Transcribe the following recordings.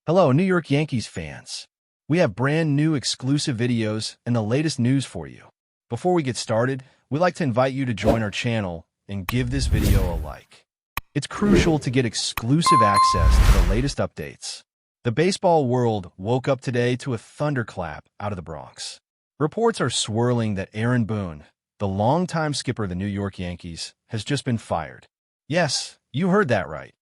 Hello, New York Yankees fans. We have brand new exclusive videos and the latest news for you. Before we get started, we'd like to invite you to join our channel and give this video a like. It's crucial to get exclusive access to the latest updates. The baseball world woke up today to a thunderclap out of the Bronx. Reports are swirling that Aaron Boone, the longtime skipper of the New York Yankees, has just been fired. Yes, you heard that right.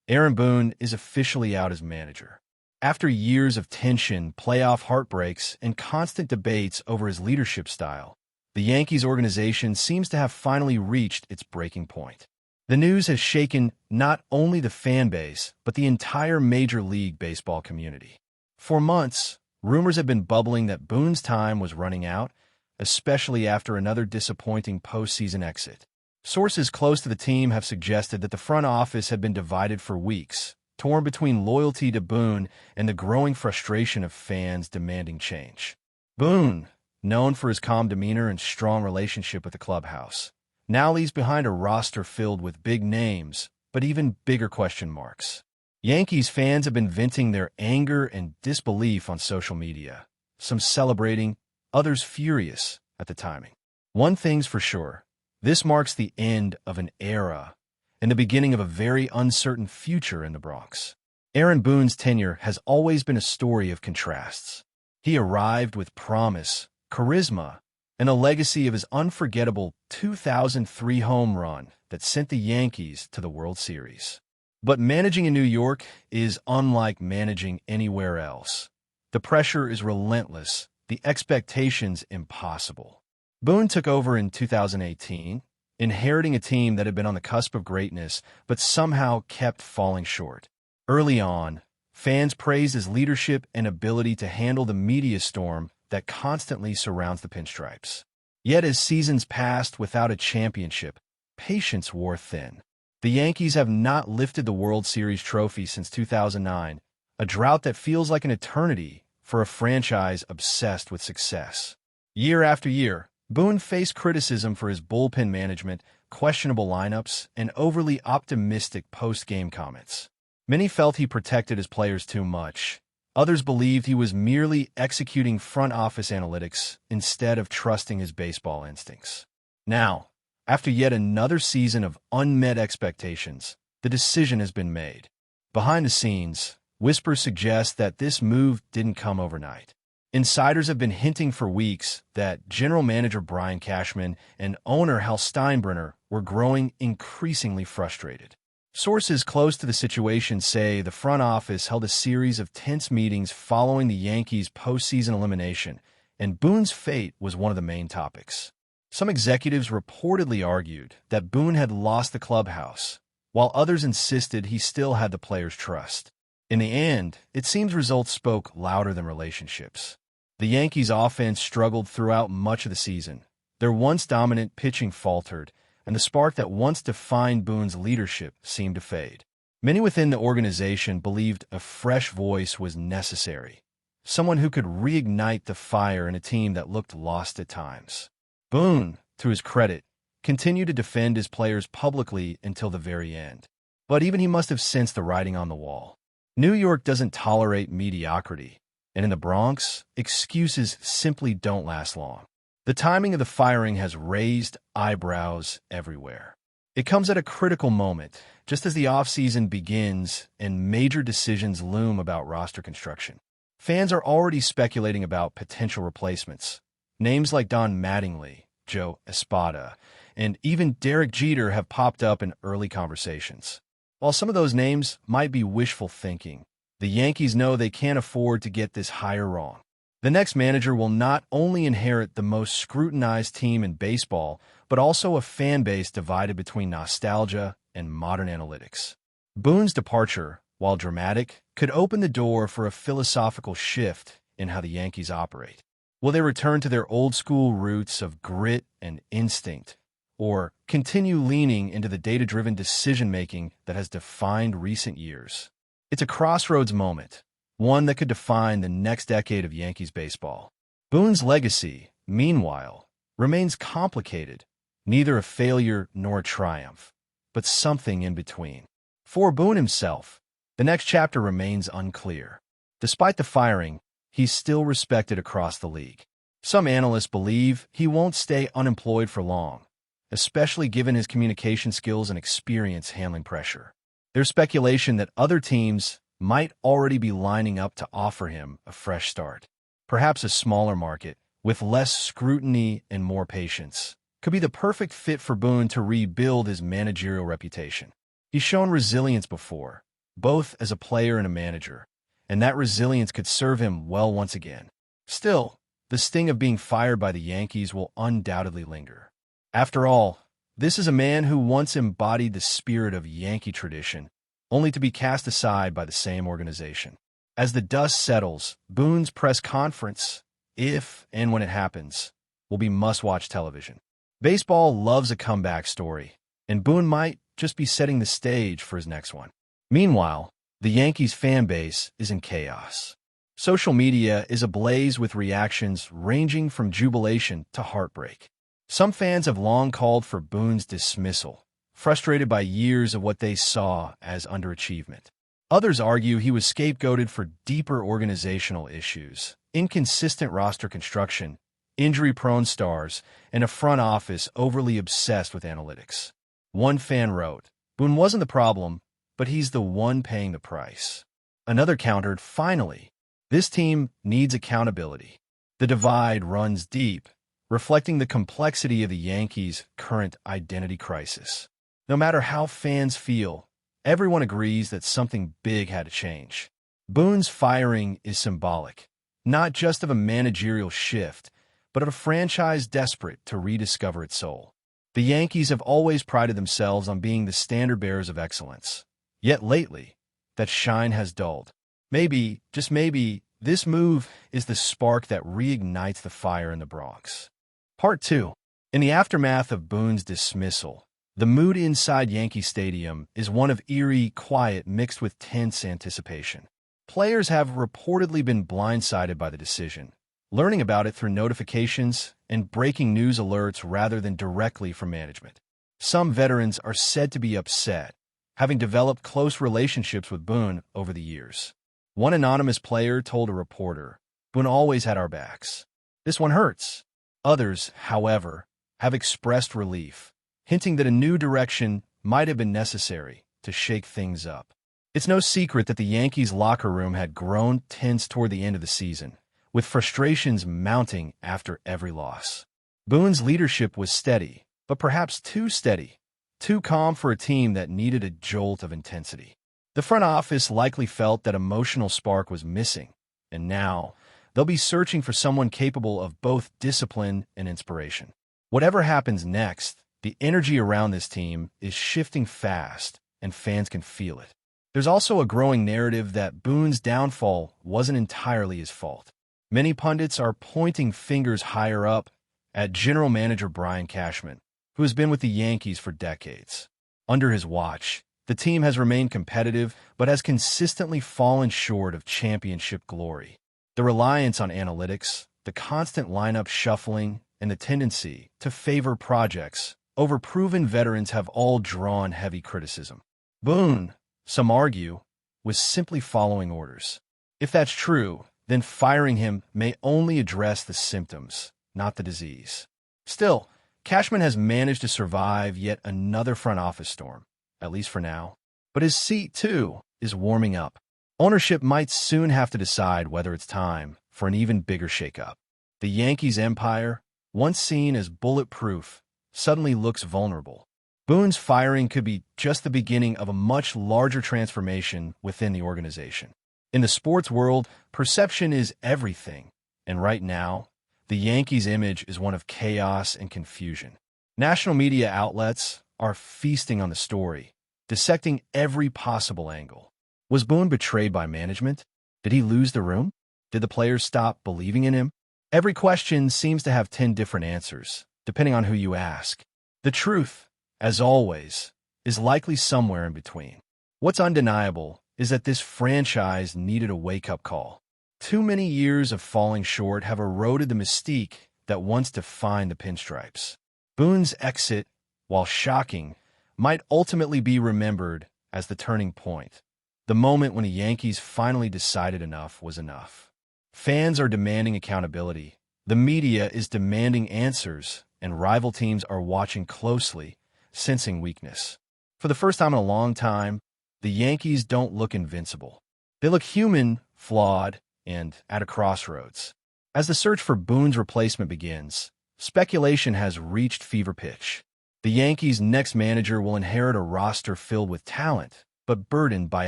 Aaron Boone is officially out as manager. After years of tension, playoff heartbreaks, and constant debates over his leadership style, the Yankees organization seems to have finally reached its breaking point. The news has shaken not only the fan base, but the entire Major League Baseball community. For months, rumors have been bubbling that Boone's time was running out, especially after another disappointing postseason exit. Sources close to the team have suggested that the front office had been divided for weeks, torn between loyalty to Boone and the growing frustration of fans demanding change. Boone, known for his calm demeanor and strong relationship with the clubhouse, now leaves behind a roster filled with big names, but even bigger question marks. Yankees fans have been venting their anger and disbelief on social media, some celebrating, others furious at the timing. One thing's for sure, this marks the end of an era and the beginning of a very uncertain future in the Bronx. Aaron Boone's tenure has always been a story of contrasts. He arrived with promise, charisma, and a legacy of his unforgettable 2003 home run that sent the Yankees to the World Series. But managing in New York is unlike managing anywhere else. The pressure is relentless, the expectations impossible. Boone took over in 2018, inheriting a team that had been on the cusp of greatness but somehow kept falling short. Early on, fans praised his leadership and ability to handle the media storm that constantly surrounds the Pinstripes. Yet as seasons passed without a championship, patience wore thin. The Yankees have not lifted the World Series trophy since 2009, a drought that feels like an eternity for a franchise obsessed with success. Year after year, Boone faced criticism for his bullpen management, questionable lineups, and overly optimistic post-game comments. Many felt he protected his players too much. Others believed he was merely executing front office analytics instead of trusting his baseball instincts. Now, after yet another season of unmet expectations, the decision has been made. Behind the scenes, whispers suggest that this move didn't come overnight. Insiders have been hinting for weeks that general manager Brian Cashman and owner Hal Steinbrenner were growing increasingly frustrated. Sources close to the situation say the front office held a series of tense meetings following the Yankees' postseason elimination, and Boone's fate was one of the main topics. Some executives reportedly argued that Boone had lost the clubhouse, while others insisted he still had the players' trust. In the end, it seems results spoke louder than relationships. The Yankees' offense struggled throughout much of the season. Their once dominant pitching faltered, and the spark that once defined Boone's leadership seemed to fade. Many within the organization believed a fresh voice was necessary, someone who could reignite the fire in a team that looked lost at times. Boone, to his credit, continued to defend his players publicly until the very end. But even he must have sensed the writing on the wall. New York doesn't tolerate mediocrity, and in the Bronx, excuses simply don't last long. The timing of the firing has raised eyebrows everywhere. It comes at a critical moment, just as the offseason begins and major decisions loom about roster construction. Fans are already speculating about potential replacements. Names like Don Mattingly, Joe Espada, and even Derek Jeter have popped up in early conversations. While some of those names might be wishful thinking, the Yankees know they can't afford to get this hire wrong. The next manager will not only inherit the most scrutinized team in baseball, but also a fan base divided between nostalgia and modern analytics. Boone's departure, while dramatic, could open the door for a philosophical shift in how the Yankees operate. Will they return to their old-school roots of grit and instinct, or continue leaning into the data-driven decision-making that has defined recent years? It's a crossroads moment, one that could define the next decade of Yankees baseball. Boone's legacy, meanwhile, remains complicated, neither a failure nor a triumph, but something in between. For Boone himself, the next chapter remains unclear. Despite the firing, he's still respected across the league. Some analysts believe he won't stay unemployed for long, especially given his communication skills and experience handling pressure. There's speculation that other teams might already be lining up to offer him a fresh start. Perhaps a smaller market, with less scrutiny and more patience, could be the perfect fit for Boone to rebuild his managerial reputation. He's shown resilience before, both as a player and a manager, and that resilience could serve him well once again. Still, the sting of being fired by the Yankees will undoubtedly linger. After all, this is a man who once embodied the spirit of Yankee tradition, only to be cast aside by the same organization. As the dust settles, Boone's press conference, if and when it happens, will be must-watch television. Baseball loves a comeback story, and Boone might just be setting the stage for his next one. Meanwhile, the Yankees fan base is in chaos. Social media is ablaze with reactions ranging from jubilation to heartbreak. Some fans have long called for Boone's dismissal, frustrated by years of what they saw as underachievement. Others argue he was scapegoated for deeper organizational issues, inconsistent roster construction, injury-prone stars, and a front office overly obsessed with analytics. One fan wrote, "Boone wasn't the problem, but he's the one paying the price." Another countered, "Finally, this team needs accountability." The divide runs deep, reflecting the complexity of the Yankees' current identity crisis. No matter how fans feel, everyone agrees that something big had to change. Boone's firing is symbolic, not just of a managerial shift, but of a franchise desperate to rediscover its soul. The Yankees have always prided themselves on being the standard-bearers of excellence. Yet lately, that shine has dulled. Maybe, just maybe, this move is the spark that reignites the fire in the Bronx. Part 2. In the aftermath of Boone's dismissal, the mood inside Yankee Stadium is one of eerie quiet mixed with tense anticipation. Players have reportedly been blindsided by the decision, learning about it through notifications and breaking news alerts rather than directly from management. Some veterans are said to be upset, having developed close relationships with Boone over the years. One anonymous player told a reporter, "Boone always had our backs. This one hurts." Others, however, have expressed relief, hinting that a new direction might have been necessary to shake things up. It's no secret that the Yankees' locker room had grown tense toward the end of the season, with frustrations mounting after every loss. Boone's leadership was steady, but perhaps too steady, too calm for a team that needed a jolt of intensity. The front office likely felt that emotional spark was missing, and now they'll be searching for someone capable of both discipline and inspiration. Whatever happens next, the energy around this team is shifting fast, and fans can feel it. There's also a growing narrative that Boone's downfall wasn't entirely his fault. Many pundits are pointing fingers higher up at general manager Brian Cashman, who has been with the Yankees for decades. Under his watch, the team has remained competitive but has consistently fallen short of championship glory. The reliance on analytics, the constant lineup shuffling, and the tendency to favor projects over proven veterans have all drawn heavy criticism. Boone, some argue, was simply following orders. If that's true, then firing him may only address the symptoms, not the disease. Still, Cashman has managed to survive yet another front office storm, at least for now. But his seat, too, is warming up. Ownership might soon have to decide whether it's time for an even bigger shakeup. The Yankees' empire, once seen as bulletproof, suddenly looks vulnerable. Boone's firing could be just the beginning of a much larger transformation within the organization. In the sports world, perception is everything, and right now, the Yankees' image is one of chaos and confusion. National media outlets are feasting on the story, dissecting every possible angle. Was Boone betrayed by management? Did he lose the room? Did the players stop believing in him? Every question seems to have 10 different answers, depending on who you ask. The truth, as always, is likely somewhere in between. What's undeniable is that this franchise needed a wake-up call. Too many years of falling short have eroded the mystique that once defined the Pinstripes. Boone's exit, while shocking, might ultimately be remembered as the turning point, the moment when the Yankees finally decided enough was enough. Fans are demanding accountability, the media is demanding answers, and rival teams are watching closely, sensing weakness. For the first time in a long time, the Yankees don't look invincible. They look human, flawed, and at a crossroads. As the search for Boone's replacement begins, speculation has reached fever pitch. The Yankees' next manager will inherit a roster filled with talent, but burdened by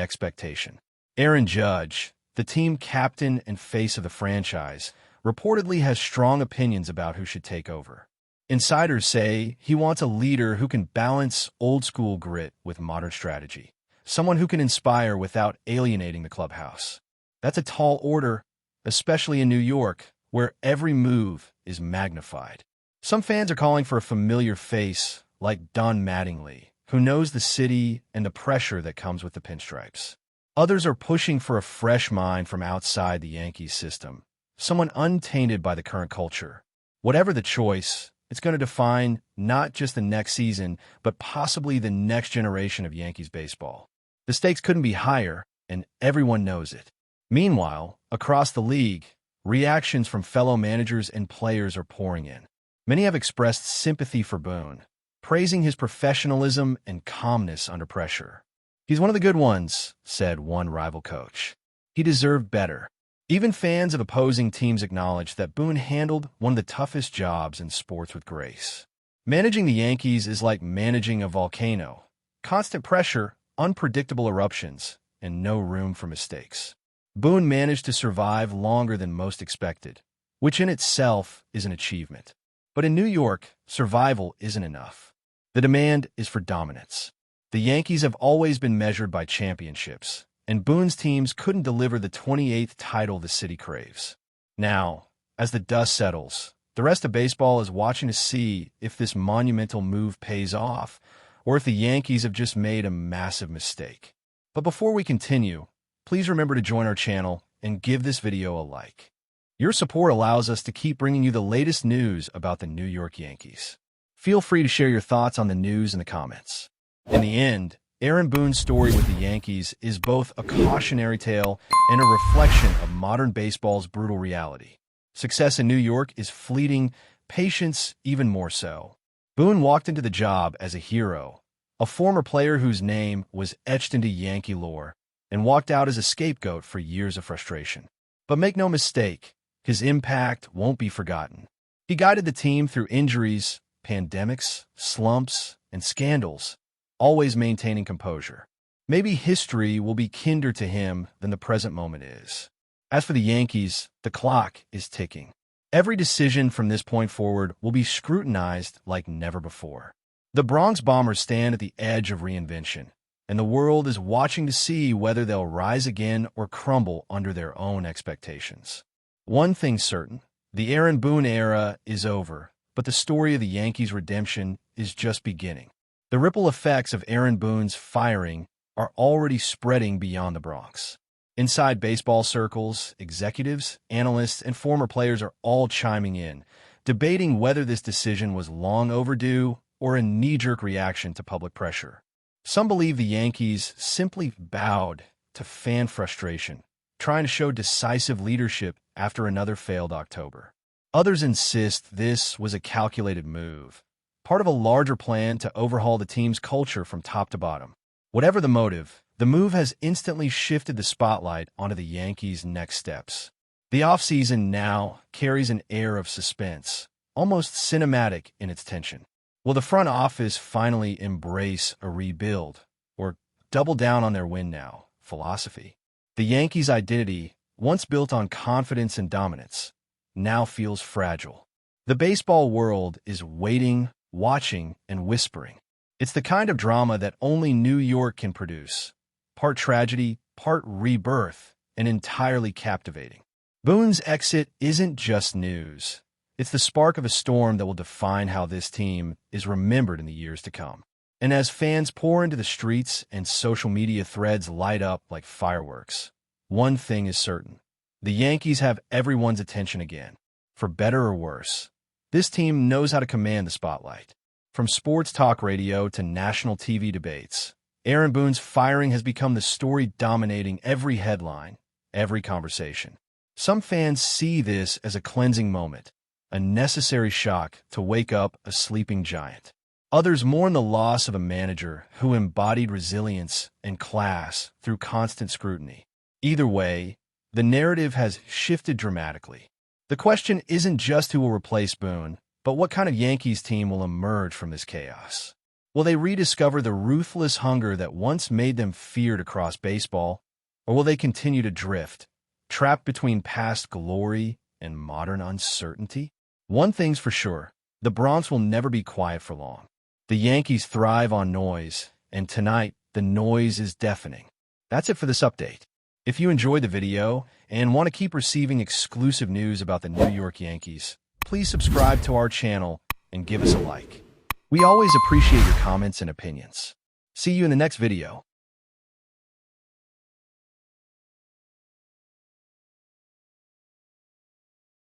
expectation. Aaron Judge, the team captain and face of the franchise, reportedly has strong opinions about who should take over. Insiders say he wants a leader who can balance old-school grit with modern strategy, someone who can inspire without alienating the clubhouse. That's a tall order, especially in New York, where every move is magnified. Some fans are calling for a familiar face like Don Mattingly, who knows the city and the pressure that comes with the pinstripes. Others are pushing for a fresh mind from outside the Yankees system, someone untainted by the current culture. Whatever the choice, it's going to define not just the next season, but possibly the next generation of Yankees baseball. The stakes couldn't be higher, and everyone knows it. Meanwhile, across the league, reactions from fellow managers and players are pouring in. Many have expressed sympathy for Boone, praising his professionalism and calmness under pressure. "He's one of the good ones," said one rival coach. "He deserved better." Even fans of opposing teams acknowledge that Boone handled one of the toughest jobs in sports with grace. Managing the Yankees is like managing a volcano. Constant pressure, unpredictable eruptions, and no room for mistakes. Boone managed to survive longer than most expected, which in itself is an achievement. But in New York, survival isn't enough. The demand is for dominance. The Yankees have always been measured by championships, and Boone's teams couldn't deliver the 28th title the city craves. Now, as the dust settles, the rest of baseball is watching to see if this monumental move pays off, or if the Yankees have just made a massive mistake. But before we continue, please remember to join our channel and give this video a like. Your support allows us to keep bringing you the latest news about the New York Yankees. Feel free to share your thoughts on the news in the comments. In the end, Aaron Boone's story with the Yankees is both a cautionary tale and a reflection of modern baseball's brutal reality. Success in New York is fleeting, patience even more so. Boone walked into the job as a hero, a former player whose name was etched into Yankee lore, and walked out as a scapegoat for years of frustration. But make no mistake, his impact won't be forgotten. He guided the team through injuries, pandemics, slumps, and scandals, always maintaining composure. Maybe history will be kinder to him than the present moment is. As for the Yankees, the clock is ticking. Every decision from this point forward will be scrutinized like never before. The Bronx Bombers stand at the edge of reinvention, and the world is watching to see whether they'll rise again or crumble under their own expectations. One thing's certain, the Aaron Boone era is over, but the story of the Yankees' redemption is just beginning. The ripple effects of Aaron Boone's firing are already spreading beyond the Bronx. Inside baseball circles, executives, analysts, and former players are all chiming in, debating whether this decision was long overdue or a knee-jerk reaction to public pressure. Some believe the Yankees simply bowed to fan frustration, trying to show decisive leadership after another failed October. Others insist this was a calculated move, part of a larger plan to overhaul the team's culture from top to bottom. Whatever the motive, the move has instantly shifted the spotlight onto the Yankees' next steps. The offseason now carries an air of suspense, almost cinematic in its tension. Will the front office finally embrace a rebuild, or double down on their win now philosophy? The Yankees' identity, once built on confidence and dominance, now feels fragile. The baseball world is waiting, watching, and whispering. It's the kind of drama that only New York can produce. Part tragedy, part rebirth, and entirely captivating. Boone's exit isn't just news. It's the spark of a storm that will define how this team is remembered in the years to come. And as fans pour into the streets and social media threads light up like fireworks, one thing is certain. The Yankees have everyone's attention again. For better or worse, this team knows how to command the spotlight. From sports talk radio to national TV debates, Aaron Boone's firing has become the story dominating every headline, every conversation. Some fans see this as a cleansing moment, a necessary shock to wake up a sleeping giant. Others mourn the loss of a manager who embodied resilience and class through constant scrutiny. Either way, the narrative has shifted dramatically. The question isn't just who will replace Boone, but what kind of Yankees team will emerge from this chaos. Will they rediscover the ruthless hunger that once made them feared across baseball, or will they continue to drift, trapped between past glory and modern uncertainty? One thing's for sure, the Bronx will never be quiet for long. The Yankees thrive on noise, and tonight, the noise is deafening. That's it for this update. If you enjoyed the video and want to keep receiving exclusive news about the New York Yankees, please subscribe to our channel and give us a like. We always appreciate your comments and opinions. See you in the next video.